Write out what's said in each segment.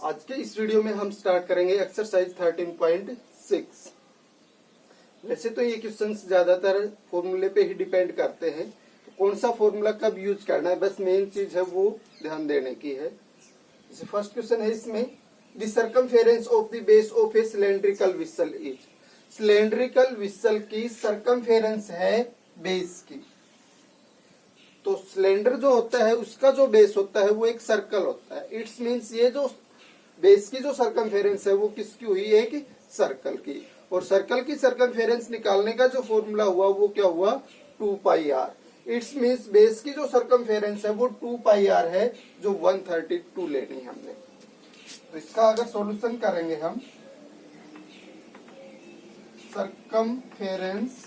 आज के इस वीडियो में हम स्टार्ट करेंगे एक्सरसाइज 13.6। वैसे तो ये क्वेश्चंस ज्यादातर फॉर्मूले पे ही डिपेंड करते हैं, तो कौन सा फॉर्मूला कब यूज करना है, बस मेन चीज है वो ध्यान देने की है। जैसे फर्स्ट क्वेश्चन है इसमें, the circumference of the base of a cylindrical whistle is. Cylindrical whistle की सर्कमफेरेंस है बेस की। तो सिलेंडर जो होता है उसका जो बेस होता है वो एक सर्कल होता है। इट्स मीन्स ये जो बेस की जो सर्कमफेरेंस है वो किसकी हुई, एक सर्कल की। और सर्कल की सर्कमफेरेंस निकालने का जो फॉर्मूला हुआ वो क्या हुआ, 2πr। इट्स मीन्स बेस की जो सर्कमफेरेंस है वो 2πr है, जो 132 लेनी है हमने। तो इसका अगर सॉल्यूशन करेंगे हम, circumference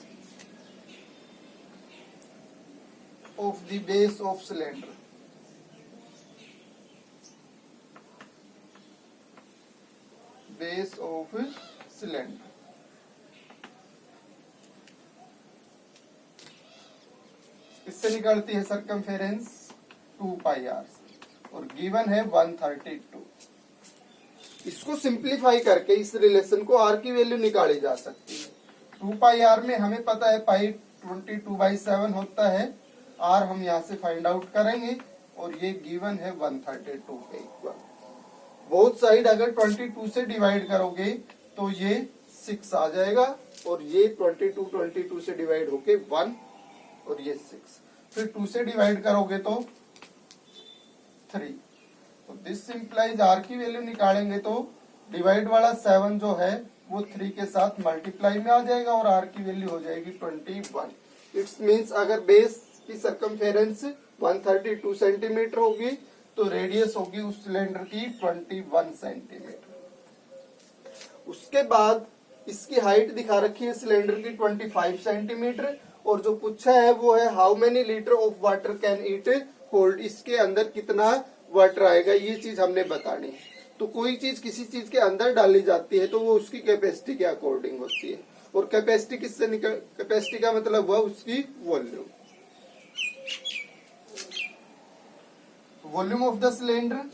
of the base of cylinder, base of cylinder, इससे निकलती है सर्कमफेरेंस 2πr और गिवन है 132। इसको सिंप्लीफाई करके इस रिलेशन को r की वैल्यू निकाली जा सकती है। 2πr में हमें पता है पाई 22/7 होता है, आर हम यहाँ से फाइंड आउट करेंगे और ये गिवन है 132 के इक्वल। बोथ साइड अगर 22 से डिवाइड करोगे तो ये 6 आ जाएगा और ये 22 से डिवाइड होके 1 और ये 6, फिर 2 से डिवाइड करोगे तो 3। तो दिस इंप्लाइज आर की वैल्यू निकालेंगे तो डिवाइड वाला 7 जो है वो 3 के साथ मल्टीप्लाई में आ जाएगा और आर की वैल्यू हो जाएगी 21। इट्स मीन्स अगर बेस की सर्कमफेरेंस 132 सेंटीमीटर होगी तो रेडियस होगी उस सिलेंडर की 21 सेंटीमीटर। उसके बाद इसकी हाइट दिखा रखी है सिलेंडर की 25 सेंटीमीटर और जो पूछा है वो है how many litre of water can it hold. इसके अंदर कितना वाटर आएगा ये चीज हमने बतानी है। तो कोई चीज किसी चीज के अंदर डाली जाती है तो वो उसकी कैपेसिटी के अकॉर्डिंग होती है, और कैपेसिटी किससे निकल, कैपेसिटी का मतलब हुआ उसकी volume. Volume of the cylinder,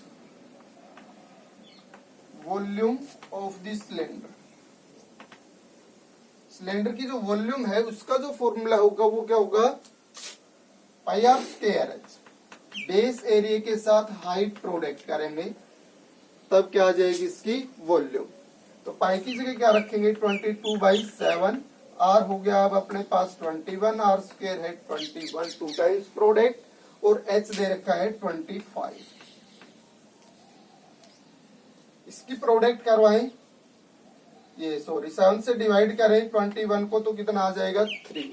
volume of the cylinder, cylinder की जो वॉल्यूम है उसका जो फॉर्मूला होगा वो क्या होगा, πr²h। बेस एरिया के साथ हाइट प्रोडक्ट करेंगे तब क्या आ जाएगी इसकी वॉल्यूम। तो पाई की जगह क्या रखेंगे, 22/7। आर हो गया अब अपने पास 21, r² है 21, 2 टाइम्स प्रोडक्ट, और h दे रखा है 25। इसकी प्रोडक्ट करवाएं, ये 7 से डिवाइड करें 21 को तो कितना आ जाएगा 3।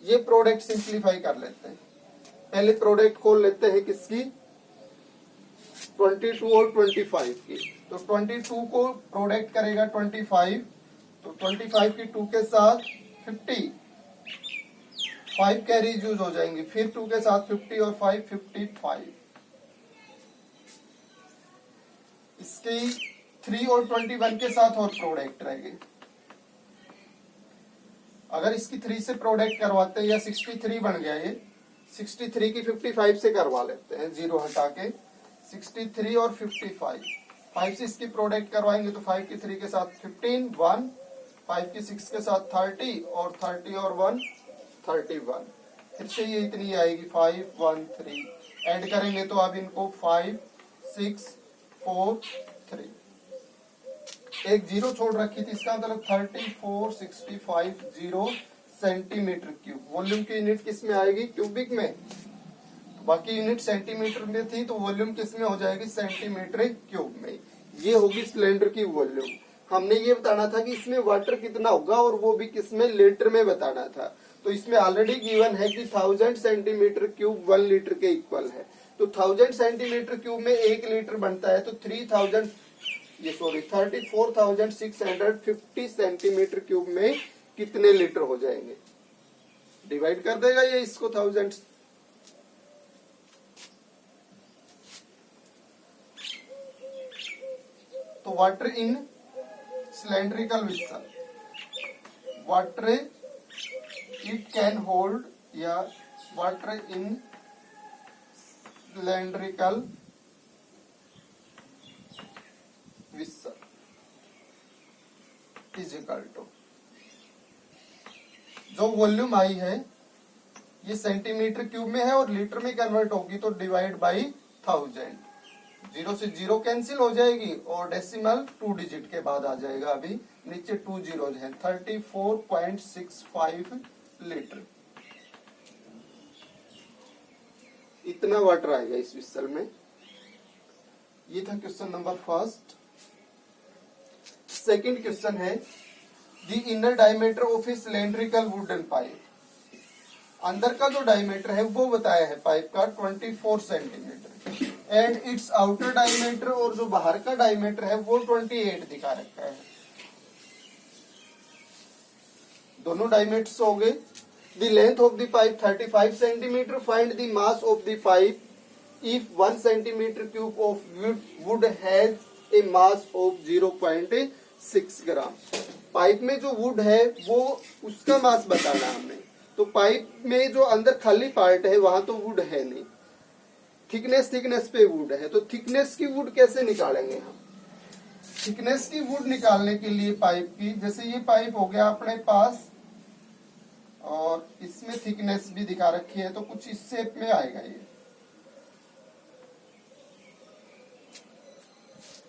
ये प्रोडक्ट सिंप्लीफाई कर लेते हैं। पहले प्रोडक्ट खोल लेते हैं किसकी, 22 और 25 की। तो 22 को प्रोडक्ट करेगा 25, तो 25 की 2 के साथ 50, 5 कैरीज यूज हो जाएंगे, फिर 2 के साथ 50 और 5 55। इसकी 3 और 21 के साथ और प्रोडक्ट रहेंगे। अगर इसकी 3 से प्रोडक्ट करवाते हैं या 63 बन गया, ये 63 की 55 से करवा लेते हैं, 0 हटा के 63 और 55। 5 से इसकी प्रोडक्ट करवाएंगे तो 5 की 3 के साथ 15, 1, 5 की 6 के साथ 30 और 30 और 1 31। फिर से ये इतनी आएगी 5 1 3। ऐड करेंगे तो अब इनको 5 6 4 3, एक 0 छोड़ रखी थी, इसका मतलब 3465 0 सेंटीमीटर क्यूब। वॉल्यूम की यूनिट किस में आएगी, क्यूबिक में। बाकी यूनिट सेंटीमीटर में थी तो वॉल्यूम किस में हो जाएगी, सेंटीमीटर क्यूब में। ये होगी सिलेंडर की वॉल्यूम। हमने ये बताना था कि इसमें वाटर कितना होगा और वो भी किसमें, लीटर में बताना था। तो इसमें ऑलरेडी गिवन है कि 1000 सेंटीमीटर क्यूब 1 लीटर के इक्वल है। तो 1000 सेंटीमीटर क्यूब में 1 लीटर बनता है, तो 34,650 सेंटीमीटर क्यूब में कितने लीटर हो जाएंगे। डिवाइड कर देगा ये इसको 1000। तो water in cylindrical vessel, water it can hold, या water in cylindrical equal to जो वॉल्यूम आई है ये सेंटीमीटर क्यूब में है और लीटर में कन्वर्ट होगी तो डिवाइड बाई 1000। 0 से 0 कैंसिल हो जाएगी और डेसिमल 2 डिजिट के बाद आ जाएगा। अभी नीचे 2 जीरो है। 34.65 लीटर इतना वाटर आएगा इस विसल में। ये था question number first. Second question है the inner diameter of a cylindrical wooden pipe. अंदर का जो डायमीटर है वो बताया है पाइप का 24 centimetre and it's outer diameter और जो बाहर का डायमीटर है वो 28 दिखा रखा है। दोनों डायमीटर्स हो गए। The length of the pipe 35 centimetre. Find the mass of the pipe if 1 centimetre cube of would has a mass of 0.6 gram. Pipe में जो वुड है वो उसका मास बताना है हमें। तो पाइप में जो अंदर खाली पार्ट है वहां तो वुड है नहीं, थिकनेस पे वुड है। तो थिकनेस की वुड कैसे निकालेंगे हम? थिकनेस की वुड निकालने के लिए पाइप की, जैसे ये पाइप हो गया अपने पास और इसमें थिकनेस भी दिखा रखी है तो कुछ इस शेप में आएगा ये।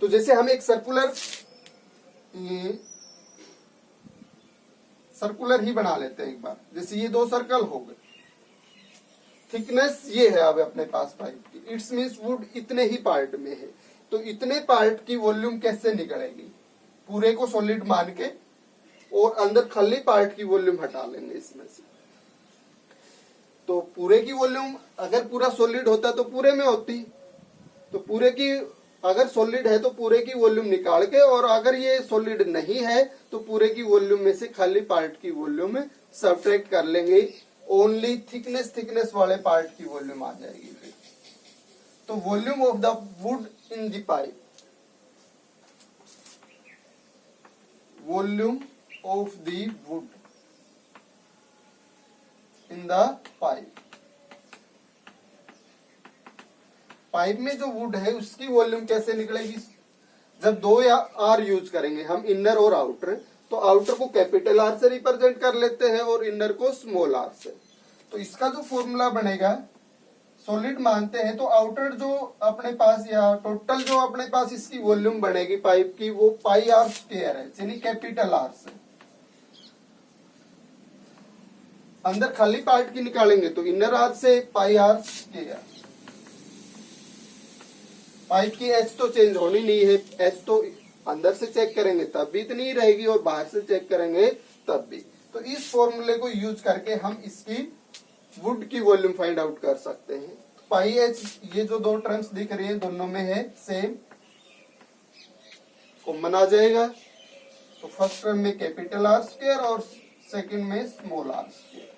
तो जैसे हम एक सर्कुलर ही बना लेते हैं एक बार। जैसे ये 2 सर्कल हो गए। थिकनेस ये है अब अपने पास पाइप की। इट्स मीन्स वुड इतने ही पार्ट में है। तो इतने पार्ट की वॉल्यूम कैसे निकलेगी? पूरे को सॉलिड मान के और अंदर खाली पार्ट की वॉल्यूम हटा लेंगे इसमें से। तो पूरे की वॉल्यूम अगर पूरा सॉलिड होता तो पूरे में होती। तो पूरे की अगर सॉलिड है तो पूरे की वॉल्यूम निकाल के, और अगर ये सॉलिड नहीं है तो पूरे की वॉल्यूम में से खाली पार्ट की वॉल्यूम सब्ट्रैक्ट कर लेंगे। ओनली थिकनेस वाले पार्ट की वॉल्यूम आ जाएगी फिर। तो volume of the would in the pipe, volume of the would in the pipe. Pipe में जो वुड है उसकी वॉल्यूम कैसे निकलेगी? जब 2 या आर यूज करेंगे हम, इनर और आउटर, तो आउटर को कैपिटल आर से रिप्रेजेंट कर लेते हैं और इनर को स्मॉल आर से। तो इसका जो फॉर्मूला बनेगा, सॉलिड मानते हैं तो आउटर जो अपने पास या टोटल जो अपने पास इसकी वॉल्यूम बनेगी पाइप की वो पाई आर स्क्वायर है, यानी कैपिटल आर से। अंदर खाली पार्ट की निकालेंगे तो इनर आर से पाई आर स्क्वायर। पाइप की एच तो चेंज होनी नहीं है, एच तो अंदर से चेक करेंगे तब भी इतनी रहेगी और बाहर से चेक करेंगे तब भी। तो इस फॉर्मूले को यूज करके हम इसकी वुड की वॉल्यूम फाइंड आउट कर सकते हैं। पाई एच, ये जो 2 टर्म्स दिख रही है दोनों में है सेम, कॉमन आ जाएगा। तो फर्स्ट टर्म में कैपिटल आर स्क्वायर और सेकंड में स्मॉल आर स्क्वायर।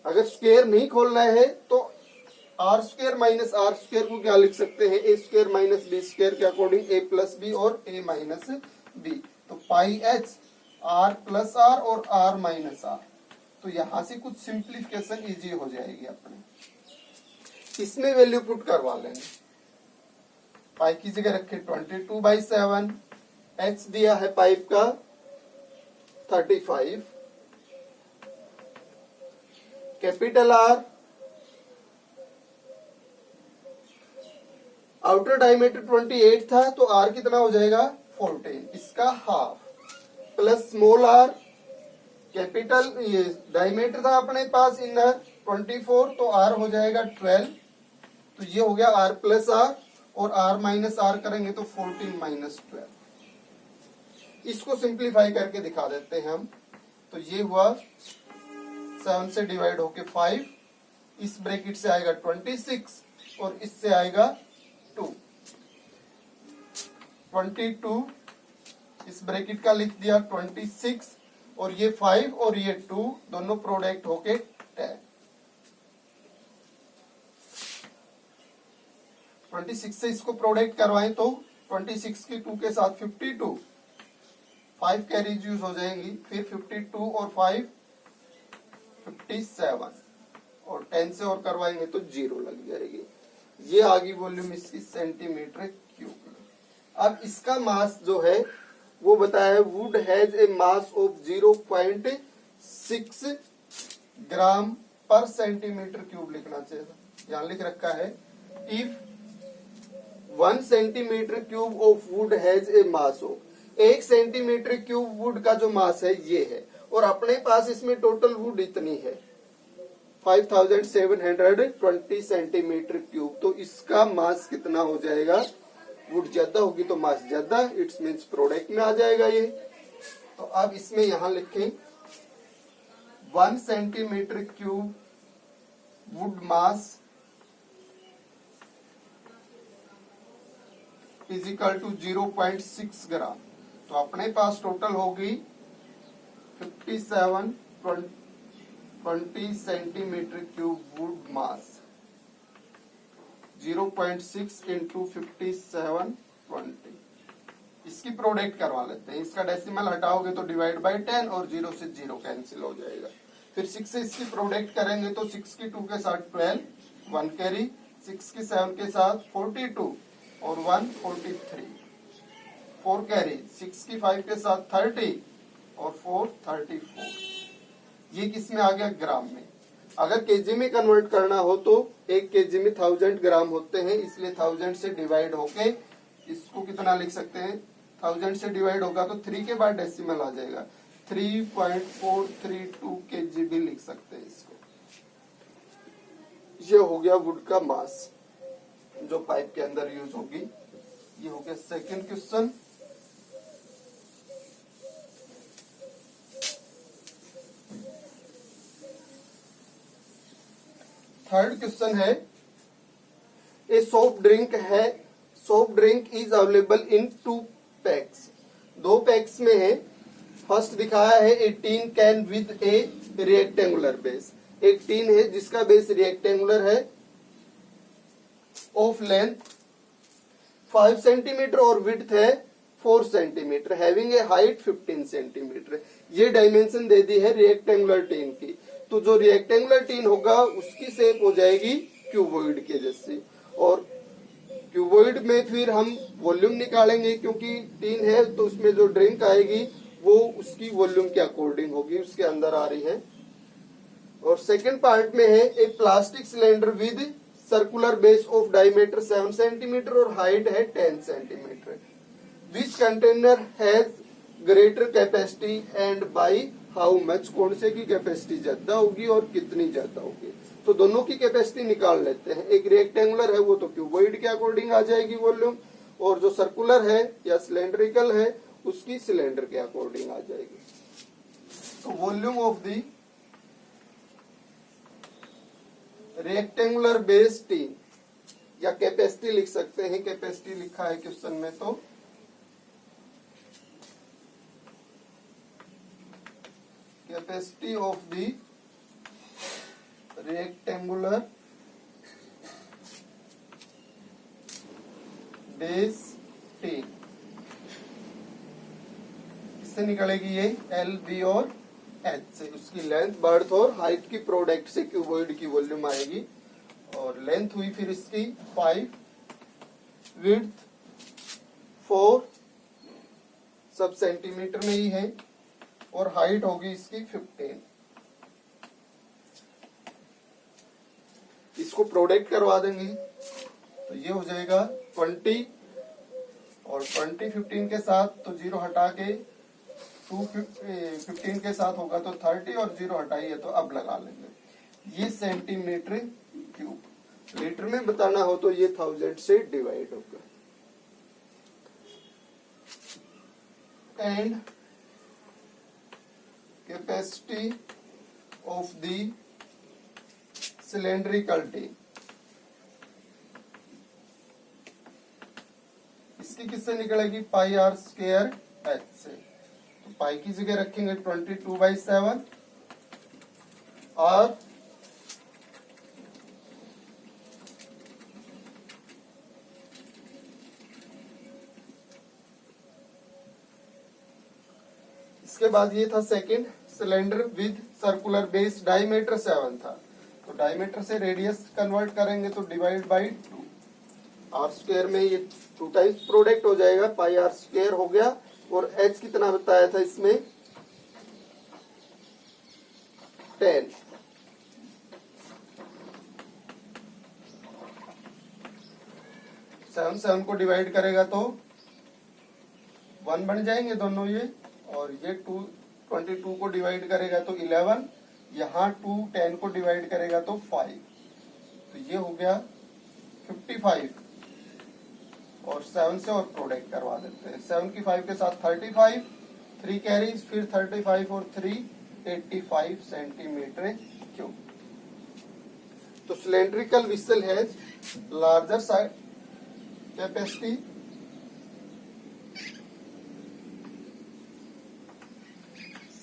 अगर स्क्वायर नहीं खोलना है तो R square minus R square को क्या लिख सकते हैं? A square minus B square के अकॉर्डिंग ए प्लस बी और ए माइनस बी। तो pi H R plus R और आर माइनस आर। तो यहां से कुछ सिंप्लीफिकेशन इजी हो जाएगी अपने। इसमें वैल्यू पुट करवा लेंगे। पाई की जगह रखे 22/7। एच दिया है पाइप का 35। कैपिटल आर, आउटर डायमीटर 28 था तो आर कितना हो जाएगा? 14, इसका half, plus small R, capital ये डायमीटर था अपने पास इनर 24 तो आर हो जाएगा 12। तो ये हो गया आर प्लस आर और आर माइनस आर करेंगे तो 14 माइनस 12। इसको सिंप्लीफाई करके दिखा देते हैं हम। तो ये हुआ 7 से डिवाइड होके 5, इस ब्रैकेट से आएगा 26 और इससे आएगा 2। 22 इस ब्रैकेट का लिख दिया 26 और ये 5 और ये 2 दोनों प्रोडक्ट होके 10। 26 से इसको प्रोडक्ट करवाएं तो 26 की 2 के साथ 52, 5 कैरीज यूज हो जाएंगी, फिर 52 और 5 57 और 10 से और करवाएंगे तो 0 लग जाएगी। ये आ गई वॉल्यूम इसकी सेंटीमीटर क्यूब में। अब इसका मास जो है वो बताया है would has a mass of 0.6 ग्राम पर सेंटीमीटर क्यूब लिखना चाहिए। यहाँ लिख रखा है if 1 centimetre cube of would has a mass of, 1 centimetre cube would का जो मास है ये है, और अपने पास इसमें टोटल वुड इतनी है 5720 सेंटीमीटर क्यूब, तो इसका मास कितना हो जाएगा, वुड ज्यादा होगी तो मास ज्यादा, इट्स मीन्स प्रोडक्ट में आ जाएगा ये। तो अब इसमें यहां लिखें 1 centimetre cube wood mass is equal to 0.6 gram. तो अपने पास टोटल होगी 5720 centimetre cube wood mass, 0.6 into 5720। इसकी प्रोडक्ट करवा लेते हैं। इसका डेसिमल हटाओगे तो डिवाइड बाय 10 और 0 से 0 कैंसिल हो जाएगा। फिर 6 से इसकी प्रोडक्ट करेंगे तो 6 की 2 के साथ 12, 1 कैरी, 6 की 7 के साथ 42 और 1 43, 4 कैरी, 6 की 5 के साथ 30 और 4 34। ये किस में आ गया, ग्राम में। अगर केजी में कन्वर्ट करना हो तो 1 केजी में 1000 ग्राम होते हैं, इसलिए 1000 से डिवाइड होके इसको कितना लिख सकते हैं, 1000 से डिवाइड होगा तो 3 के बाद डेसिमल आ जाएगा, 3.432 केजी भी लिख सकते हैं इसको। ये हो गया वुड का मास जो पाइप के अंदर यूज होगी। ये हो गया सेकंड क्वेश्चन। थर्ड क्वेश्चन है ए सॉफ्ट ड्रिंक है, soft drink is available in 2 packs, 2 packs में है। फर्स्ट दिखाया है a tin can with a rectangular base, एक टीन है जिसका बेस रेक्टेंगुलर है, ऑफ लेंथ 5 सेंटीमीटर और विड्थ है 4 centimetre, having a height 15 centimetre. ये डायमेंशन दे दी है रेक्टेंगुलर टीन की। तो जो रेक्टेंगुलर टीन होगा उसकी शेप हो जाएगी क्यूबॉइड के जैसी, और क्यूबॉइड में फिर हम वॉल्यूम निकालेंगे, क्योंकि टीन है तो उसमें जो ड्रिंक आएगी वो उसकी वॉल्यूम के अकॉर्डिंग होगी, उसके अंदर आ रही है। और सेकंड पार्ट में है a plastic cylinder with circular base of diameter 7 centimetre और हाइट है 10 centimetre. This container has greater capacity and by how much, कौन से की कैपेसिटी ज्यादा होगी और कितनी ज्यादा होगी। तो दोनों की कैपेसिटी निकाल लेते हैं। एक रेक्टेंगुलर है वो तो क्यूबॉइड के अकॉर्डिंग आ जाएगी वॉल्यूम, और जो सर्कुलर है या सिलेंड्रिकल है उसकी सिलेंडर के अकॉर्डिंग आ जाएगी। तो volume of the rectangular base tin, या कैपेसिटी लिख सकते हैं, कैपेसिटी लिखा है क्वेश्चन में, तो capacity of the rectangular base tin, इससे निकलेगी ये एल बी और एच से, उसकी लेंथ, बर्थ और हाइट की प्रोडक्ट से क्यूबॉइड की वॉल्यूम आएगी। और लेंथ हुई फिर इसकी 5, विड्थ 4 सब सेंटीमीटर में ही है, और हाइट होगी इसकी 15। इसको प्रोडक्ट करवा देंगे तो ये हो जाएगा 20, और 20 15 के साथ तो 0 हटा के 15 के साथ होगा तो 30, और 0 हटाइए तो अब लगा लेंगे। ये सेंटीमीटर क्यूब, लीटर में बताना हो तो ये 1000 से डिवाइड होगा। And capacity of the cylindrical tin, इसकी किससे निकलेगी, पाई आर स्क्वायर एच से। तो पाई की जगह रखेंगे 22/7 और इसके बाद ये था second, cylinder with circular base, diameter 7 था, तो डायमीटर से रेडियस कन्वर्ट करेंगे तो डिवाइड बाई 2, आर स्क्वायर में ये 2 टाइम्स प्रोडक्ट हो जाएगा, पाई आर स्क्वायर हो गया और h कितना बताया था इसमें 10। सेवन को डिवाइड करेगा तो 1 बन जाएंगे दोनों ये, और ये 22 को डिवाइड करेगा तो 11, यहाँ 2 10 को डिवाइड करेगा तो 5, तो ये हो गया 55। और 7 से और प्रोडक्ट करवा देते हैं। 7 की 5 के साथ 35, 3 कैरीज, फिर 35 और 3 85 सेंटीमीटर क्यूब। तो cylindrical whistle has larger side capacity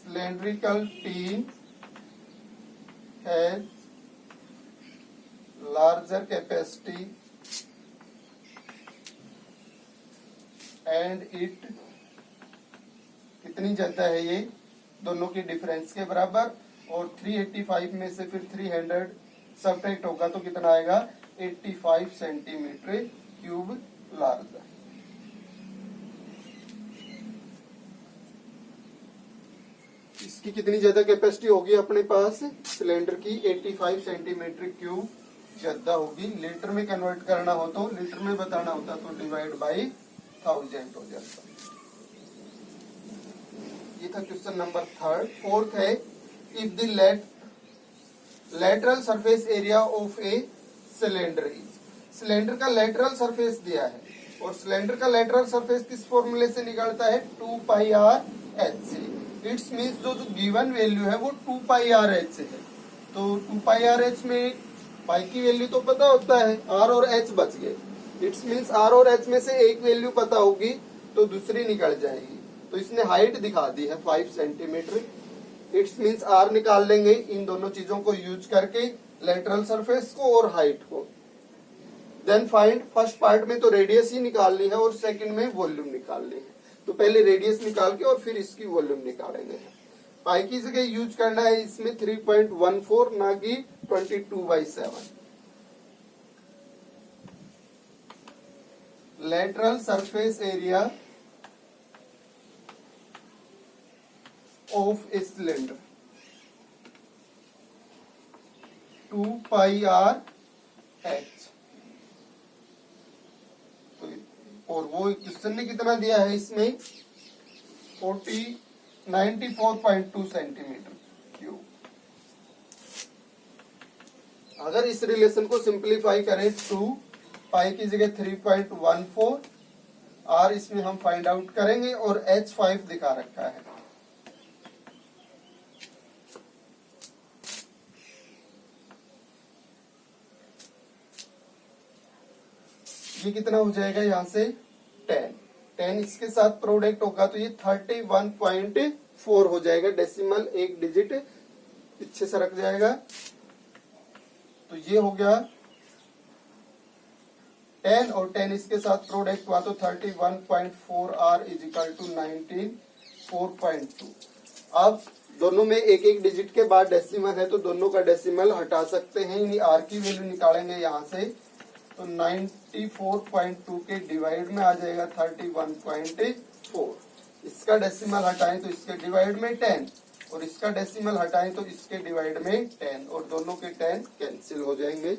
cylindrical tin has larger capacity and it कितनी ज्यादा है ये दोनों के डिफरेंस के बराबर, और 385 में से फिर 300 सब्ट्रैक्ट होगा तो कितना आएगा 85 सेंटीमीटर क्यूब लार्ज। इसकी कितनी ज्यादा कैपेसिटी होगी अपने पास सिलेंडर की 85 सेंटीमीटर क्यूब ज्यादा होगी। लीटर में कन्वर्ट करना हो तो लीटर में बताना होता तो डिवाइड बाई 1000 हो जाता। ये था क्वेश्चन नंबर 3। फोर्थ है if the lateral surface area of a cylinder is. Cylinder का लेटरल सरफेस दिया है और सिलेंडर का लेटरल सरफेस किस फॉर्मूले से निकलता है 2 पाई आर एच से। इट्स मीन्स जो गिवन वैल्यू है वो 2 पाई आर एच से है, तो 2 पाई आर एच में पाई की वैल्यू तो पता होता है, आर और एच बच गए। इट्स मीन्स आर और एच में से एक वैल्यू पता होगी तो दूसरी निकल जाएगी। तो इसने हाइट दिखा दी है 5 सेंटीमीटर। इट्स मीन्स आर निकाल लेंगे इन दोनों चीजों को यूज करके, लेटरल सरफेस को और हाइट को। देन फाइंड, फर्स्ट पार्ट में तो रेडियस ही निकालनी है और सेकंड में वॉल्यूम निकालनी है। तो पहले रेडियस निकाल के और फिर इसकी वॉल्यूम निकालेंगे। पाई की जगह यूज करना है इसमें 3.14 ना कि 22/7। Lateral surface area of a cylinder 2 pi R H. और वो क्वेश्चन ने कितना दिया है इसमें 94.2 सेंटीमीटर क्यूब। अगर इस रिलेशन को सिंप्लीफाई करें 2 पाई की जगह 3.14, आर इसमें हम फाइंड आउट करेंगे और एच 5 दिखा रखा है। ये कितना हो जाएगा यहाँ से 10 इसके साथ प्रोडक्ट होगा तो ये 31.4 हो जाएगा। डेसिमल एक डिजिट पीछे से रख जाएगा तो ये हो गया 10 और 10 इसके साथ प्रोडक्ट हुआ तो 31.4 आर इज इक्वल टू 19.4.2। अब दोनों में एक एक डिजिट के बाद डेसिमल है तो दोनों का डेसिमल हटा सकते हैं, यानी आर की वैल्यू निकालेंगे यहाँ से तो 94.2 के डिवाइड में आ जाएगा 31.4। इसका डेसिमल हटाएं तो इसके डिवाइड में 10 और इसका डेसिमल हटाएं तो इसके डिवाइड में 10 और दोनों के 10 कैंसिल हो जाएंगे।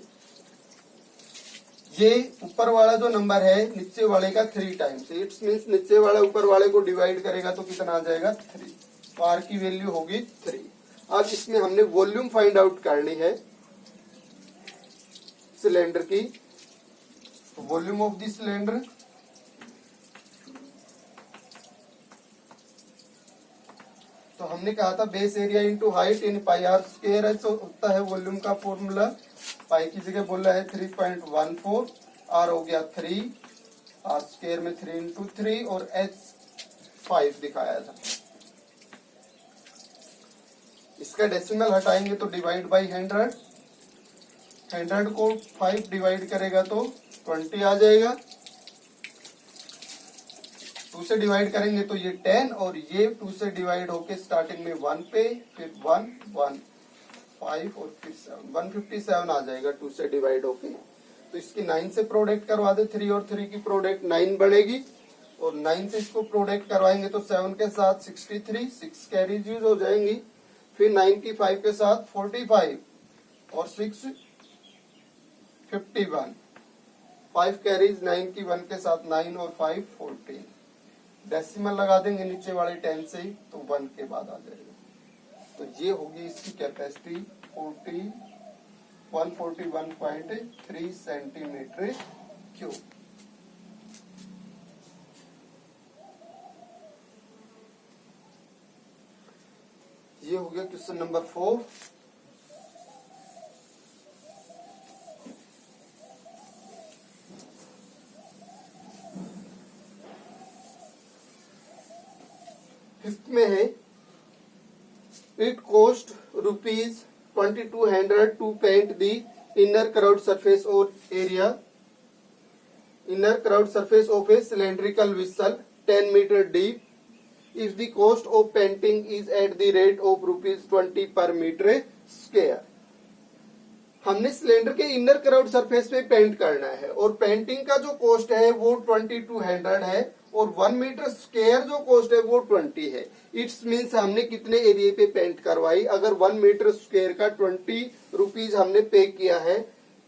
ये ऊपर वाला जो नंबर है नीचे वाले का 3 टाइम्स। इट्स मीन्स नीचे वाला ऊपर वाले को डिवाइड करेगा तो कितना आ जाएगा 3, तो आर की वैल्यू होगी 3। अब इसमें हमने वॉल्यूम फाइंड आउट करनी है सिलेंडर की। वॉल्यूम ऑफ द सिलेंडर तो हमने कहा था base area into height in pi R square होता है वॉल्यूम का फॉर्मूला। पाई की जगह बोला है 3.14, आर हो गया 3, आर स्क्वायर में 3 इंटू 3 और एच 5 दिखाया था। इसका डेसिमल हटाएंगे तो डिवाइड बाई 100 को 5 डिवाइड करेगा तो 20 आ जाएगा। 2 से डिवाइड करेंगे तो ये 10 और ये 2 से डिवाइड होके स्टार्टिंग में 1 पे फिर 1 1 5 और फिर 7 157 आ जाएगा 2 से डिवाइड होके। तो इसकी 9 से प्रोडक्ट करवा दे, 3 और 3 की प्रोडक्ट 9 बनेगी और 9 से इसको प्रोडक्ट करवाएंगे तो 7 के साथ 63, 6 कैरीज यूज हो जाएंगी, फिर 95 के साथ 45 और 6 51, 5 कैरीज 91 के साथ 9 और 5 14। डेसिमल लगा देंगे नीचे वाले 10 से ही तो 1 के बाद आ जाएगा। तो ये होगी इसकी कैपेसिटी 141.3 सेंटीमीटर क्यूब। ये हो गया क्वेश्चन नंबर 4। फिफ्थ में है it cost ₹2200 to paint the inner curved surface और area inner crowd surface of a cylindrical vessel 10 meter deep if the cost of painting is at the rate of ₹20 per meter square। हमने cylinder के inner curved surface पे paint करना है और painting का जो cost है वो 2200 है और 1 मीटर स्क्वायर जो कॉस्ट है वो 20 है। इट्स मीन्स हमने कितने एरिया पे पेंट करवाई। अगर 1 मीटर स्क्वायर का 20 रुपीज हमने पे किया है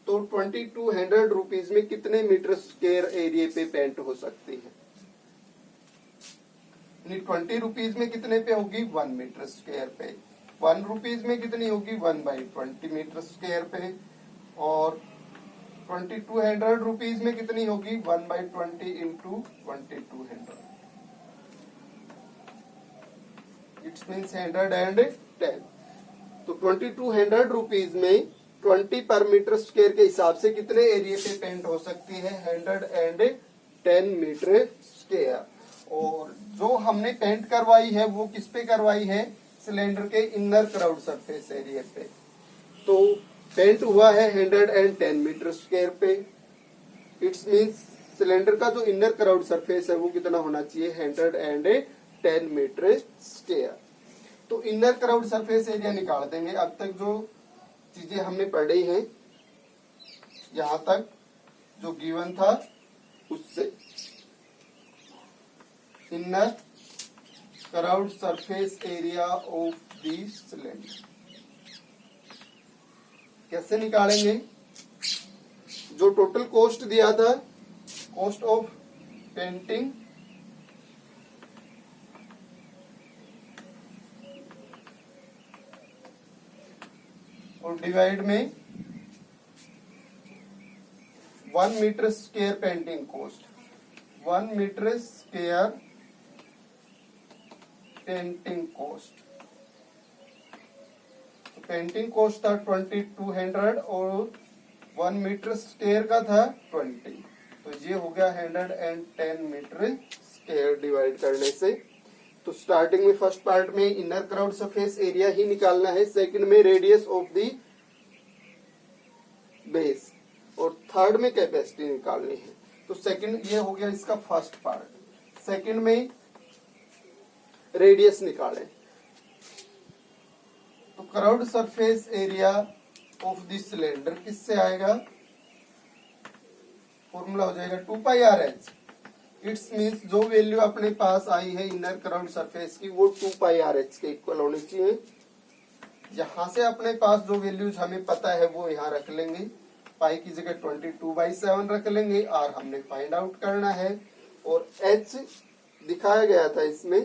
तो 2200 रुपीज में कितने मीटर स्क्वायर एरिया पे पेंट हो सकती है। 20 रुपीज में कितने पे होगी 1 मीटर स्क्वायर पे। 1 रुपीज में कितनी होगी 1/20 मीटर स्क्वायर पे। और 2200 रुपीज में कितनी होगी 1/20 इंटू 2200। It's means 110। तो 2200 रुपीज में 20 पर मीटर स्क्वायर के हिसाब से कितने एरिया पे पेंट हो सकती है 110 मीटर स्क्वायर। और जो हमने पेंट करवाई है वो किस पे करवाई है सिलेंडर के इनर क्राउड सरफेस एरिया पे। तो पेंट हुआ है 110 मीटर स्क्वायर पे। इट्स मीन्स सिलेंडर का जो इनर क्राउड सरफेस है वो कितना होना चाहिए 110 मीटर स्क्वायर। तो इनर क्राउड सरफेस एरिया निकाल देंगे। अब तक जो चीजें हमने पढ़ी हैं यहां तक जो गिवन था उससे inner curved surface area of the cylinder कैसे निकालेंगे। जो टोटल कॉस्ट दिया था कॉस्ट ऑफ पेंटिंग और डिवाइड में 1 metre square painting cost 1 metre square painting cost. Painting cost था 2200 और 1 मीटर स्क्वायर का था 20। तो ये हो गया 110 मीटर स्क्वायर डिवाइड करने से। तो स्टार्टिंग में फर्स्ट पार्ट में इनर क्राउड सरफेस एरिया ही निकालना है, सेकंड में रेडियस ऑफ द बेस और थर्ड में कैपेसिटी निकालनी है। तो सेकंड ये हो गया इसका फर्स्ट पार्ट। सेकंड में रेडियस निकालें तो crowd surface area of the cylinder किससे आएगा फॉर्मूला हो जाएगा 2πRH। इट्स मीन्स जो वैल्यू अपने पास आई है इनर क्राउड सरफेस की वो 2πRH के इक्वल होनी चाहिए। यहां से अपने पास जो वैल्यूज हमें पता है वो यहाँ रख लेंगे। पाई की जगह 22/7 रख लेंगे। आर हमने फाइंड आउट करना है और एच दिखाया गया था इसमें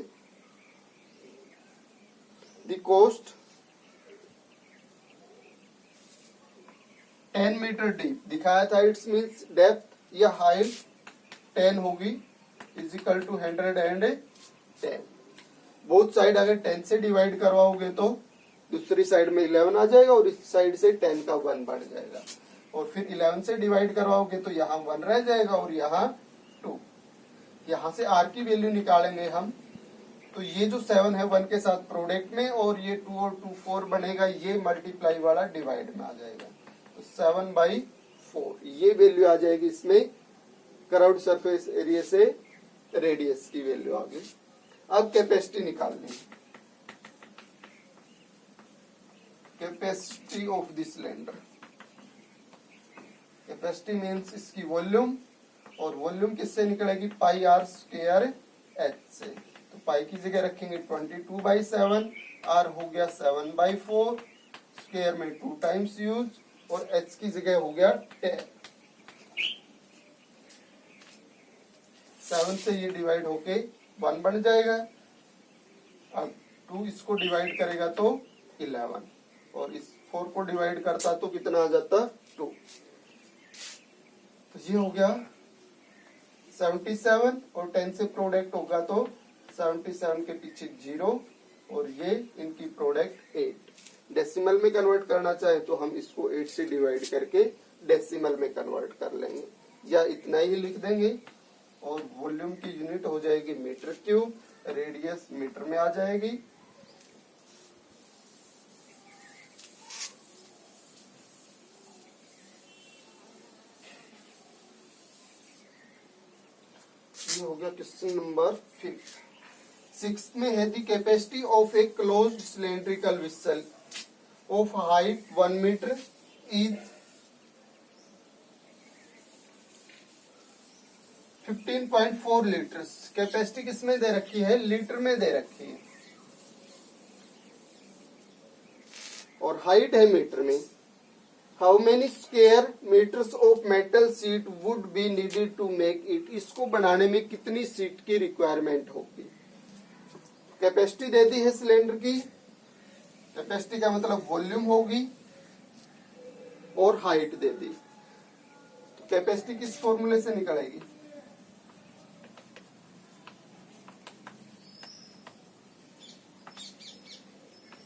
द कॉस्ट 10 मीटर डीप दिखाया था। इट्स मीन्स डेप्थ या हाइट 10 होगी इजिकल टू 110। बोथ साइड अगर 10 से डिवाइड करवाओगे तो दूसरी साइड में 11 आ जाएगा और इस साइड से 10 का 1 बढ़ जाएगा। और फिर 11 से डिवाइड करवाओगे तो यहाँ 1 रह जाएगा और यहाँ 2। यहाँ से आर की वैल्यू निकालेंगे हम। तो ये जो 7 है 1 के साथ प्रोडक्ट में और ये 2 और 2 4 बनेगा, ये मल्टीप्लाई वाला डिवाइड में आ जाएगा। तो 7/4 ये वैल्यू आ जाएगी इसमें क्राउड सरफेस एरिया से रेडियस की वैल्यू आ गई। अब कैपेसिटी निकालनी है। Capacity of the cylinder. Capacity means इसकी वॉल्यूम और वॉल्यूम किससे निकलेगी, पाई आर स्क्वायर एच से। तो पाई की जगह रखेंगे 22/7, आर हो गया 7/4, स्क्वायर में 2 टाइम्स यूज, और एच की जगह हो गया 10। 7 से ये डिवाइड होके 1 बन जाएगा। अब 2 इसको डिवाइड करेगा तो 11, और इस 4 को डिवाइड करता तो कितना आ जाता, 2। तो ये हो गया 77, और 10 से प्रोडक्ट होगा तो 77 के पीछे 0, और ये इनकी प्रोडक्ट 8। डेसिमल में कन्वर्ट करना चाहे तो हम इसको 8 से डिवाइड करके डेसिमल में कन्वर्ट कर लेंगे, या इतना ही लिख देंगे। और वॉल्यूम की यूनिट हो जाएगी मीटर क्यूब, रेडियस मीटर में आ जाएगी। ये हो गया क्वेश्चन नंबर 5। 6 में है the capacity of a closed cylindrical vessel of height 1 metre is 15.4 litre. Capacity किसमें दे रखी है, लीटर में दे रखी है, और हाइट है मीटर में। How many square metres of metal sheet would be needed to make it. इसको बनाने में कितनी सीट की रिक्वायरमेंट होगी। कैपेसिटी दे दी है सिलेंडर की, कैपेसिटी का मतलब वॉल्यूम होगी, और हाइट दे दी। तो कैपेसिटी किस फॉर्मूले से निकलेगी,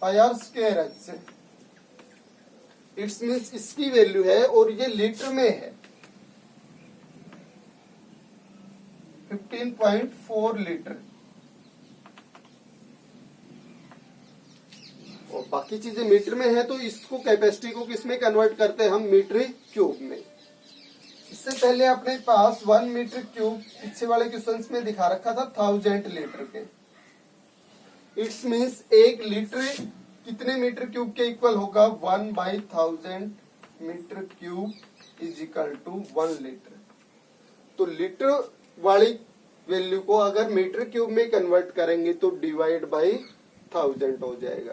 पाई आर स्क्वायर एच से। इट्स मीन्स इसकी वैल्यू है, और ये लीटर में है, 15.4 लीटर। और बाकी चीजें मीटर में है, तो इसको कैपेसिटी को किस में कन्वर्ट करते हैं हम, मीटर क्यूब में। इससे पहले अपने पास 1 मीटर क्यूब पीछे वाले क्वेश्चंस में दिखा रखा था 1000 लीटर के। इट्स मीन्स 1 लीटर कितने मीटर क्यूब के इक्वल होगा, 1/1000 metre cube is equal to 1 litre. तो लीटर वाली वैल्यू को अगर मीटर क्यूब में कन्वर्ट करेंगे तो डिवाइड बाई 1000 हो जाएगा,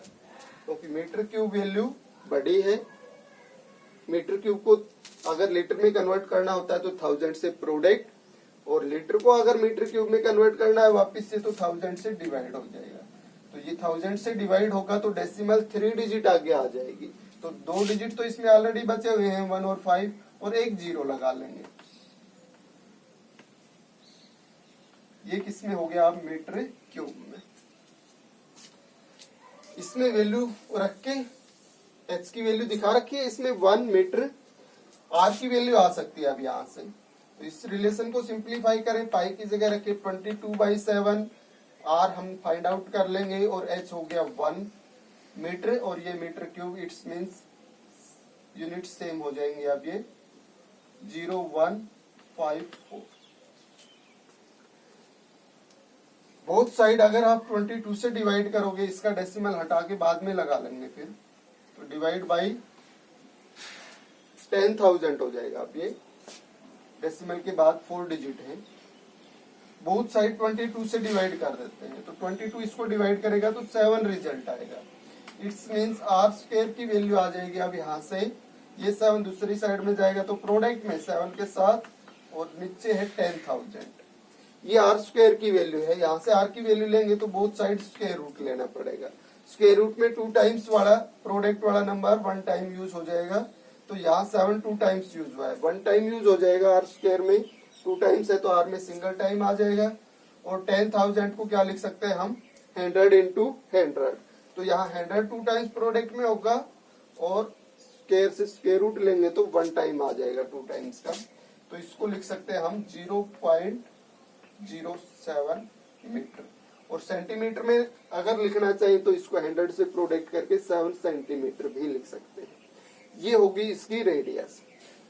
क्योंकि मीटर क्यूब वैल्यू बड़ी है। मीटर क्यूब को अगर लीटर में कन्वर्ट करना होता है तो 1000 से प्रोडक्ट, और लीटर को अगर मीटर क्यूब में कन्वर्ट करना है वापस से तो 1000 से डिवाइड हो जाएगा। तो ये 1000 से डिवाइड होगा तो डेसिमल 3 डिजिट आगे आ जाएगी। तो 2 डिजिट तो इसमें ऑलरेडी बचे हुए हैं, 1 और 5, और एक 0 लगा लेंगे। ये किसमें हो गया, आप मीटर क्यूब में। इसमें वैल्यू रख के एच की वैल्यू दिखा रखी है, इसमें 1 मीटर, आर की वैल्यू आ सकती है अब यहां से। तो इस रिलेशन को सिंप्लीफाई करें, पाई की जगह रखे 22/7, आर हम फाइंड आउट कर लेंगे, और एच हो गया 1 मीटर, और ये metre cube. It's means unit same हो जाएंगे अब ये 0154। बोथ साइड अगर आप 22 से डिवाइड करोगे, इसका डेसिमल हटा के बाद में लगा लेंगे फिर, तो डिवाइड बाई 10,000 हो जाएगा। अब ये डेसिमल के बाद 4 डिजिट है। बोथ साइड 22 से डिवाइड कर देते हैं, तो 22 इसको डिवाइड करेगा तो 7 रिजल्ट आएगा। इट्स मीन्स आर स्क्वायर की वैल्यू आ जाएगी अब यहाँ से, ये 7 दूसरी साइड में जाएगा तो प्रोडक्ट में 7 के साथ, और नीचे है 10,000। ये आर स्क्वायर की वैल्यू है। यहाँ से आर की वैल्यू लेंगे तो बोथ साइड स्क्वायर रूट लेना पड़ेगा। स्क्वायर रूट में 2 टाइम्स वाला प्रोडक्ट वाला नंबर 1 टाइम यूज हो जाएगा, तो यहाँ 7 2 टाइम्स यूज हुआ है, 1 टाइम यूज हो जाएगा आर स्क्वायर में। 2 टाइम्स है तो आर में सिंगल टाइम आ जाएगा। और 10,000 को क्या लिख सकते हैं हम, 100 इंटू 100। तो यहाँ 100 2 टाइम्स प्रोडक्ट में होगा, और स्क्वायर से स्क्वायर रूट लेंगे तो 1 टाइम आ जाएगा 2 टाइम्स का। तो इसको लिख सकते हैं हम 0.07 मीटर। और सेंटीमीटर में अगर लिखना चाहिए तो इसको 100 से प्रोडक्ट करके 7 सेंटीमीटर भी लिख सकते हैं। ये होगी इसकी रेडियस।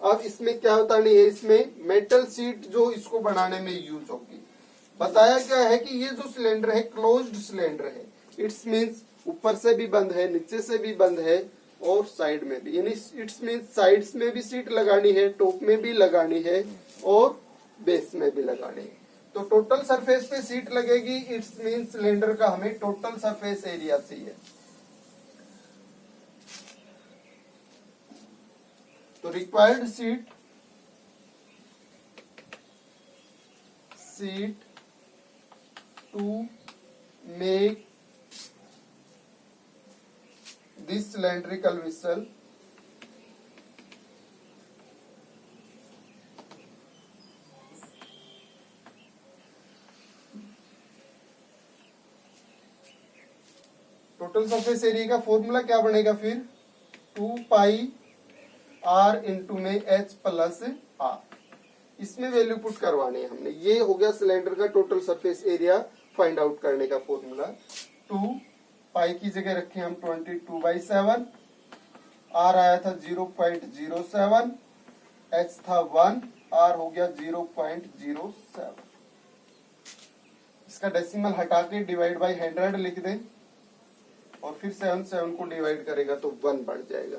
अब इसमें क्या होता नहीं है, इसमें मेटल सीट जो इसको बनाने में यूज होगी। बताया क्या है कि ये जो सिलेंडर है क्लोज्ड सिलेंडर है। इट्स मीन्स ऊपर से भी बंद है, नीचे से भी बंद है, और साइड में भी। यानी इट्स मीन्स साइड्स में भी सीट लगानी है, टॉप में भी लगानी है, और बेस में भी लगानी है। तो टोटल सरफेस पे सीट लगेगी, इट्स मीन सिलेंडर का हमें टोटल सरफेस एरिया चाहिए। तो required sheet to make this cylindrical vessel total surface area का फॉर्मूला क्या बनेगा फिर 2 पाई r इंटू में h प्लस r। इसमें वैल्यू पुट करवानी है हमने। ये हो गया सिलेंडर का total surface area find out करने का फॉर्मूला। 2 पाई की जगह रखे हम 22/7, r आया था 0.07, h था 1, r हो गया 0.07। इसका डेसिमल हटा के डिवाइड बाई 100 लिख दें और फिर 7 को डिवाइड करेगा तो 1 बढ़ जाएगा।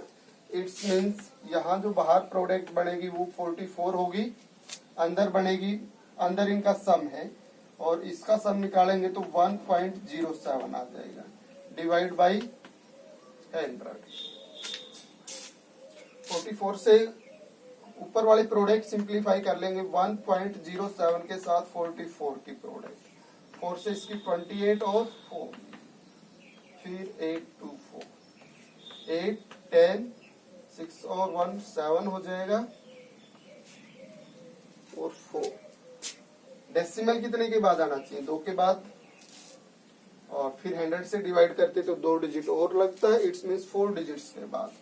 इट्स मीन्स यहाँ जो बाहर प्रोडक्ट बनेगी वो 44 होगी, अंदर बनेगी, अंदर इनका सम है और इसका सम निकालेंगे तो 1.07 आ जाएगा डिवाइड बाई 100। 44 से ऊपर वाले प्रोडक्ट सिंप्लीफाई कर लेंगे 1.07 के साथ 44 की प्रोडक्ट, 4 से इसकी 28 और 4, फिर 8 2 4, 8 10 6 और 1 7 हो जाएगा और 4। डेसिमल कितने के बाद आना चाहिए? 2 के बाद, और फिर 100 से डिवाइड करते तो 2 डिजिट और लगता है, इट्स मीन्स 4 डिजिट्स के बाद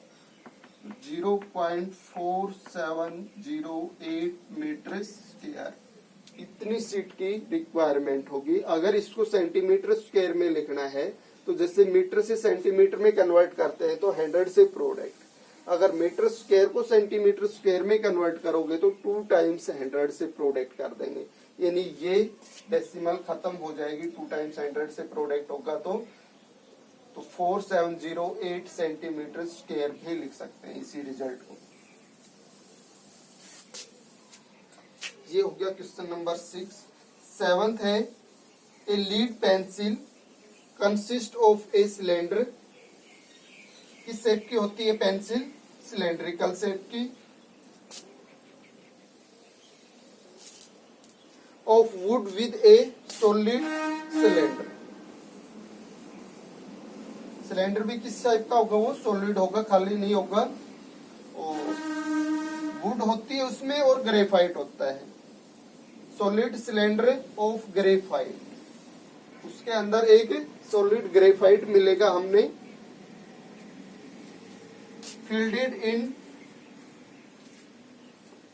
0.4708 मीटर स्क्वायर इतनी सीट की रिक्वायरमेंट होगी। अगर इसको सेंटीमीटर स्क्वायर में लिखना है तो जैसे मीटर से सेंटीमीटर में कन्वर्ट करते हैं तो 100 से प्रोडक्ट, अगर मीटर स्क्वायर को सेंटीमीटर स्क्वायर में कन्वर्ट करोगे तो 2 टाइम्स 100 से प्रोडक्ट कर देंगे, यानी ये डेसिमल खत्म हो जाएगी। 2 टाइम्स 100 से प्रोडक्ट होगा तो 4708 सेंटीमीटर स्क्वायर भी लिख सकते हैं इसी रिजल्ट को। ये हो गया क्वेश्चन नंबर 6। 7th है a lead pencil consist of a cylinder. किस शेप की होती है पेंसिल? सिलेंड्रिकल शेप की। Of would with A solid cylinder. Cylinder भी किस टाइप का होगा? वो सॉलिड होगा, खाली नहीं होगा। और वुड होती है उसमें और ग्रेफाइट होता है। सॉलिड सिलेंडर ऑफ ग्रेफाइट, उसके अंदर एक सॉलिड ग्रेफाइट मिलेगा हमने, फील्डेड इन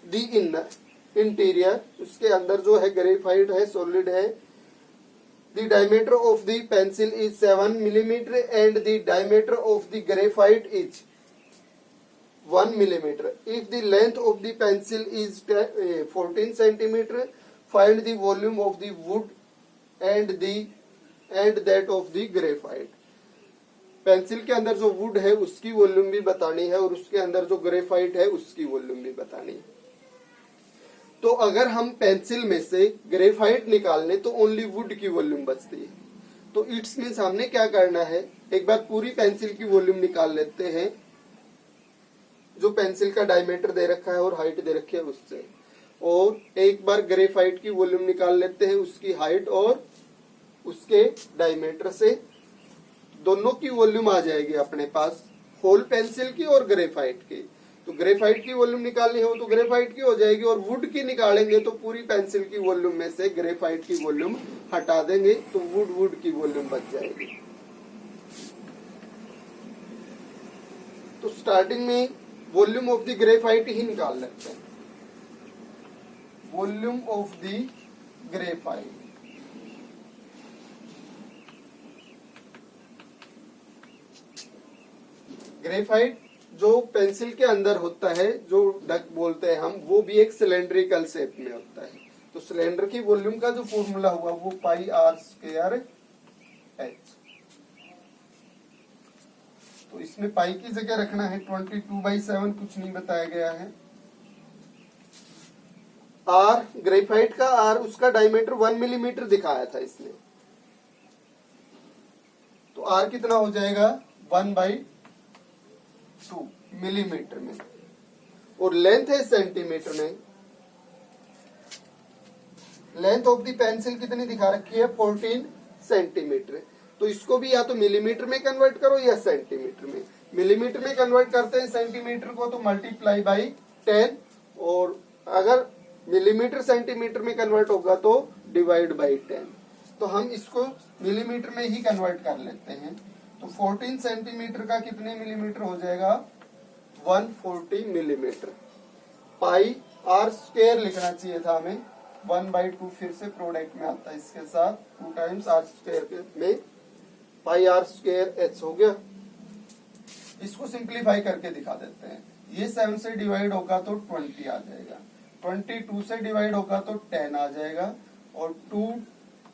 दी इंटीरियर, उसके अंदर जो है ग्रेफाइट है, सॉलिड है। The diameter of the pencil is 7 millimeter and the diameter of the graphite is 1 millimeter. If the length of the pencil is 14 centimeter, find the volume of the wood and that of the graphite. Pencil के अंदर जो would है उसकी volume भी बतानी है और उसके अंदर जो ग्रेफाइट है उसकी वॉल्यूम भी बतानी है। तो अगर हम पेंसिल में से ग्रेफाइट निकाल लें तो ओनली वुड की वॉल्यूम बचती है। तो इट्स मीन्स हमने क्या करना है, एक बार पूरी पेंसिल की वॉल्यूम निकाल लेते हैं, जो पेंसिल का डायमीटर दे रखा है और हाइट दे रखी है उससे, और एक बार ग्रेफाइट की वॉल्यूम निकाल लेते हैं, उसकी हाइट और उसके डायमीटर से। दोनों की वॉल्यूम आ जाएगी अपने पास, होल पेंसिल की और ग्रेफाइट की। तो ग्रेफाइट की वॉल्यूम निकालनी हो तो ग्रेफाइट की हो जाएगी, और वुड की निकालेंगे तो पूरी पेंसिल की वॉल्यूम में से ग्रेफाइट की वॉल्यूम हटा देंगे तो वुड की वॉल्यूम बच जाएगी। तो स्टार्टिंग में वॉल्यूम ऑफ द ग्रेफाइट ही निकाल लेते हैं। Volume of the graphite, graphite जो पेंसिल के अंदर होता है, जो डक बोलते हैं हम, वो भी एक सिलेंड्रिकल शेप में होता है। तो सिलेंडर की वॉल्यूम का जो फॉर्मूला हुआ वो पाई आर स्क्वायर एच। तो इसमें पाई की जगह रखना है 22/7, कुछ नहीं बताया गया है। आर ग्रेफाइट का आर उसका डायमीटर 1 मिलीमीटर दिखाया था इसने, तो आर कितना हो जाएगा 1/2 मिलीमीटर में, और लेंथ है सेंटीमीटर में। लेंथ ऑफ द पेंसिल कितनी दिखा रखी है 14 सेंटीमीटर। तो इसको भी या तो मिलीमीटर में कन्वर्ट करो या सेंटीमीटर में। मिलीमीटर में कन्वर्ट करते हैं सेंटीमीटर को तो मल्टीप्लाई बाई 10, और अगर मिलीमीटर सेंटीमीटर में कन्वर्ट होगा तो डिवाइड बाई 10। तो हम इसको मिलीमीटर में ही कन्वर्ट कर लेते हैं। तो 14 सेंटीमीटर का कितने मिलीमीटर हो जाएगा 140 मिलीमीटर। पाई आर स्क्वायर लिखना चाहिए था हमें, 1/2 फिर से प्रोडक्ट में आता है इसके साथ, 2 टाइम्स आर स्क्वायर में पाई आर स्क्वायर एच हो गया। इसको सिंप्लीफाई करके दिखा देते हैं। ये 7 से डिवाइड होगा तो 20 आ जाएगा, 22 से डिवाइड होगा तो 10 आ जाएगा, और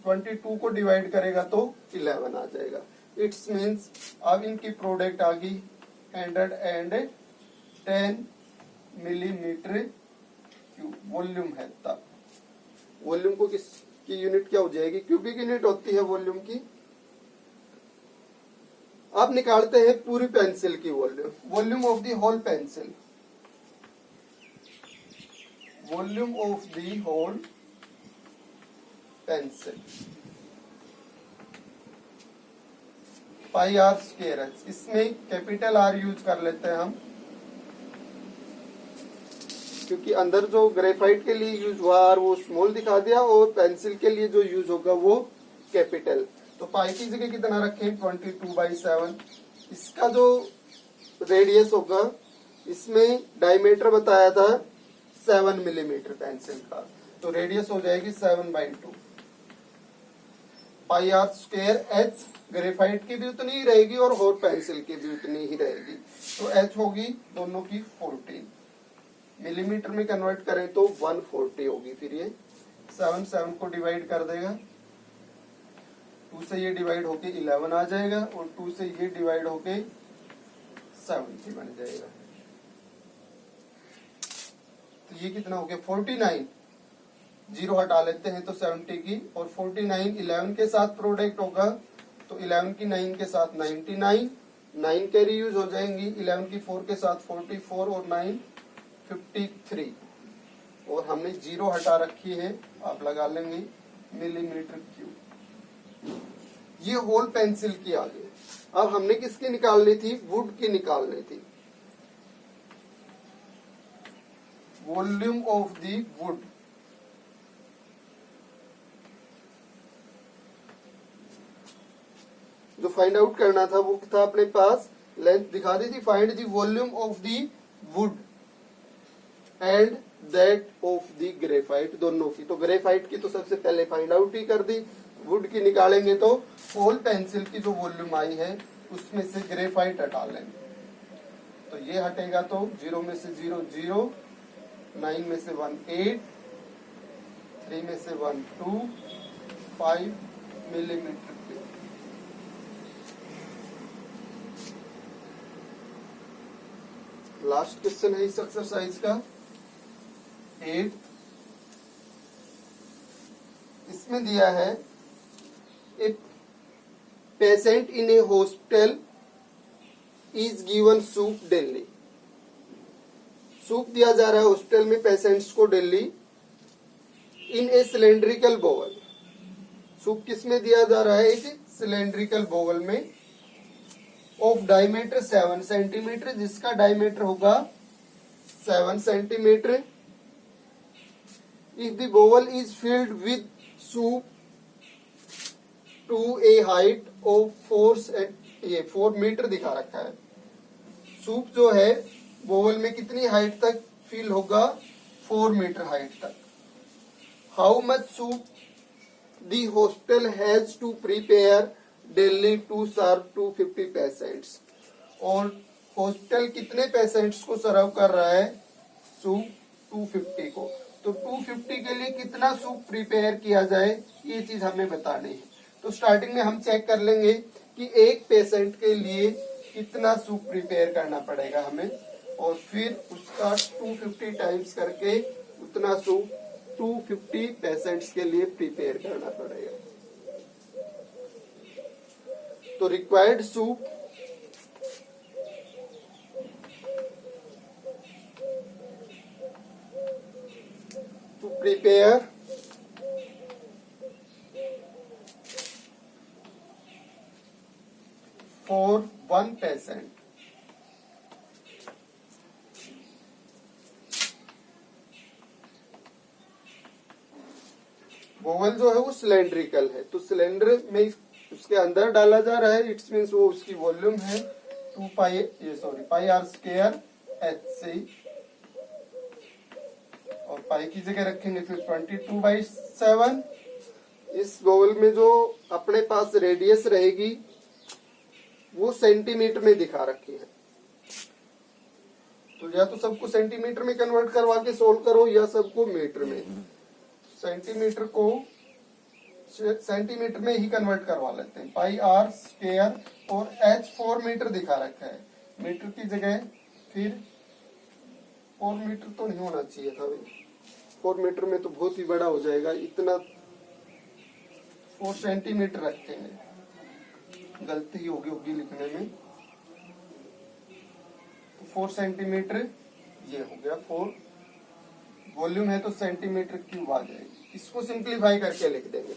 22 को डिवाइड करेगा तो 11 आ जाएगा। इट्स मीन्स अब इनकी प्रोडक्ट आ गई 110 मिलीमीटर क्यूब। वॉल्यूम है तब, वॉल्यूम को किसकी यूनिट क्या हो जाएगी, क्यूबिक यूनिट होती है वॉल्यूम की। अब निकालते हैं पूरी पेंसिल की volume, volume of the whole pencil, volume of the whole pencil pi R square H. इसमें कैपिटल आर यूज कर लेते हैं हम, क्योंकि अंदर जो ग्रेफाइट के लिए यूज हुआ आर वो स्मॉल दिखा दिया, और पेंसिल के लिए जो यूज होगा वो कैपिटल। तो पाई की जगह कितना रखें 22/7। इसका जो रेडियस होगा, इसमें डायमीटर बताया था 7 मिलीमीटर पेंसिल का, तो रेडियस हो जाएगी 7/2। पाई आर स्क्वायर एच, ग्रेफाइट की भी उतनी ही रहेगी और होल पेंसिल की भी उतनी ही रहेगी, तो एच होगी दोनों की 14। मिलीमीटर में कन्वर्ट करें तो 140 होगी। फिर ये 7 को डिवाइड कर देगा, 2 से ये डिवाइड होके 11 आ जाएगा, और 2 से ये डिवाइड होके 70 बन जाएगा। तो ये कितना हो गया 49, 0 हटा लेते हैं तो 70 की, और 49 11 के साथ प्रोडक्ट होगा, तो 11 की 9 के साथ 99, 9 कैरी यूज हो जाएंगी, 11 की 4 के साथ 44, और 9 53, और हमने 0 हटा रखी है, आप लगा लेंगे मिलीमीटर क्यूब। ये होल पेंसिल की आ गई। अब हमने किसकी निकालनी थी, वुड की निकालनी थी, वॉल्यूम ऑफ द वुड। जो फाइंड आउट करना था वो था अपने पास, लेंथ दिखा दी थी, find the volume of the wood and that of the graphite, दोनों की। तो ग्रेफाइट की तो सबसे पहले फाइंड आउट ही कर दी, वुड की निकालेंगे तो होल पेंसिल की जो वॉल्यूम आई है उसमें से ग्रेफाइट हटा लेंगे, तो ये हटेगा तो 0 में से 0 0, 9 में से 1 8, 3 में से 1 2, 5 मिलीमीटर। लास्ट क्वेश्चन है इस एक्सरसाइज का 8। इसमें दिया है a patient in a hospital is given soup daily. Soup दिया जा रहा है हॉस्पिटल में पेशेंट्स को daily, in a cylindrical bowl. Soup किस में दिया जा रहा है, एक सिलेंड्रिकल बोवल में, ऑफ डायमीटर 7 सेंटीमीटर, जिसका डायमीटर होगा 7 centimetre. If the bowl is filled with soup to a height of 4 metre दिखा रखा है। सूप जो है बोवल में कितनी हाइट तक फिल होगा, 4 मीटर हाइट तक। How much soup the hospital has to prepare daily to serve 250 patients. और हॉस्पिटल कितने पेशेंट्स को सर्व कर रहा है, सूप 250 को। तो 250 के लिए कितना सूप प्रिपेयर किया जाए, ये चीज हमें बतानी है। तो स्टार्टिंग में हम चेक कर लेंगे कि एक पेशेंट के लिए कितना सूप प्रिपेयर करना पड़ेगा हमें, और फिर उसका 250 टाइम्स करके उतना सूप 250 पेशेंट्स के लिए प्रिपेयर करना पड़ेगा। तो required soup to prepare for 1 patient. Bowl जो है वो सिलेंड्रिकल है, तो सिलेंडर में उसके अंदर डाला जा रहा है, इट्स मीन्स वो उसकी वॉल्यूम है पाई आर स्क्वायर एच सी, और पाई की जगह रखेंगे फिर 22/7। इस वोवल में जो अपने पास रेडियस रहेगी वो सेंटीमीटर में दिखा रखी है, तो या तो सबको सेंटीमीटर में कन्वर्ट करवा के सोल्व करो या सबको मीटर में। सेंटीमीटर को सेंटीमीटर में ही कन्वर्ट करवा लेते हैं। पाई आर स्क्वायर और एच 4 मीटर दिखा रखा है, मीटर की जगह फिर 4 मीटर तो नहीं होना चाहिए था भाई, 4 मीटर में तो बहुत ही बड़ा हो जाएगा, इतना 4 सेंटीमीटर रखेंगे, गलती होगी लिखने में। तो 4 सेंटीमीटर ये हो गया 4, वॉल्यूम है तो सेंटीमीटर क्यूब आ जाएगी। इसको सिंप्लीफाई करके लिख देंगे,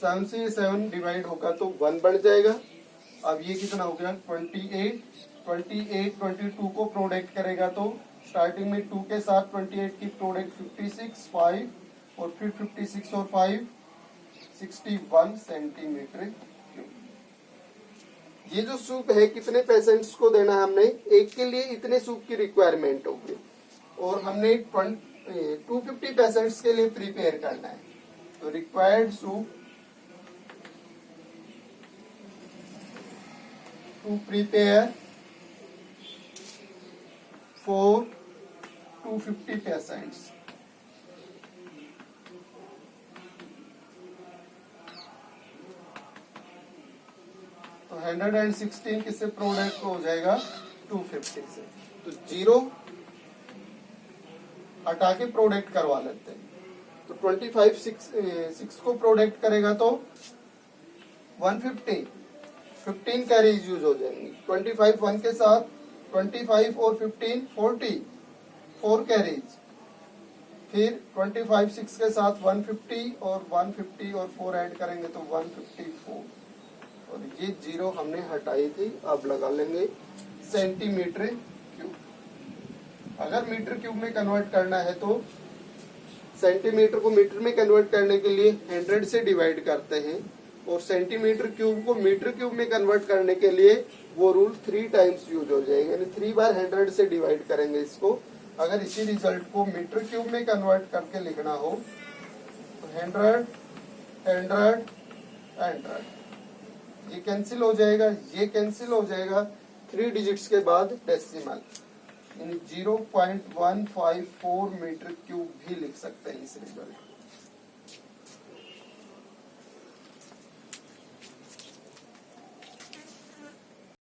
7 से 7 डिवाइड होगा तो 1 बढ़ जाएगा। अब ये कितना हो गया 28, 22 को प्रोडक्ट करेगा तो स्टार्टिंग में 2 के साथ 28 की प्रोडक्ट 56, 5 और फिर 56 और 5 61 सेंटीमीटर क्यूब। ये जो सूप है कितने पेशेंट्स को देना है हमने, एक के लिए इतने सूप की रिक्वायरमेंट होगी, और हमने 250 पेशेंट्स के लिए प्रिपेयर करना है। तो required soup to prepare for 250 patients. तो 116 किससे प्रोडक्ट हो जाएगा 250 से, तो 0 हटा के प्रोडक्ट करवा लेते हैं। तो 25 6 को प्रोडक्ट करेगा तो 150, 15 कैरीज यूज हो जाएंगी। 25 1 के साथ 25 और 15 40, 4 कैरीज। फिर 25 6 के साथ 150 और 150 और 4 ऐड करेंगे तो 154, और ये 0 हमने हटाई थी, अब लगा लेंगे सेंटीमीटर क्यूब। अगर मीटर क्यूब में कन्वर्ट करना है तो सेंटीमीटर को मीटर में कन्वर्ट करने के लिए 100 से डिवाइड करते हैं, और सेंटीमीटर क्यूब को मीटर क्यूब में कन्वर्ट करने के लिए वो रूल 3 टाइम्स यूज हो जाएगा, यानी 3 बार 100 से डिवाइड करेंगे इसको। अगर इसी रिजल्ट को मीटर क्यूब में कन्वर्ट करके लिखना हो तो 100 100 100, ये कैंसिल हो जाएगा, ये कैंसिल हो जाएगा, 3 डिजिट्स के बाद डेसिमल, यानी 0.154 मीटर क्यूब भी लिख सकते हैं इस रिजल्ट।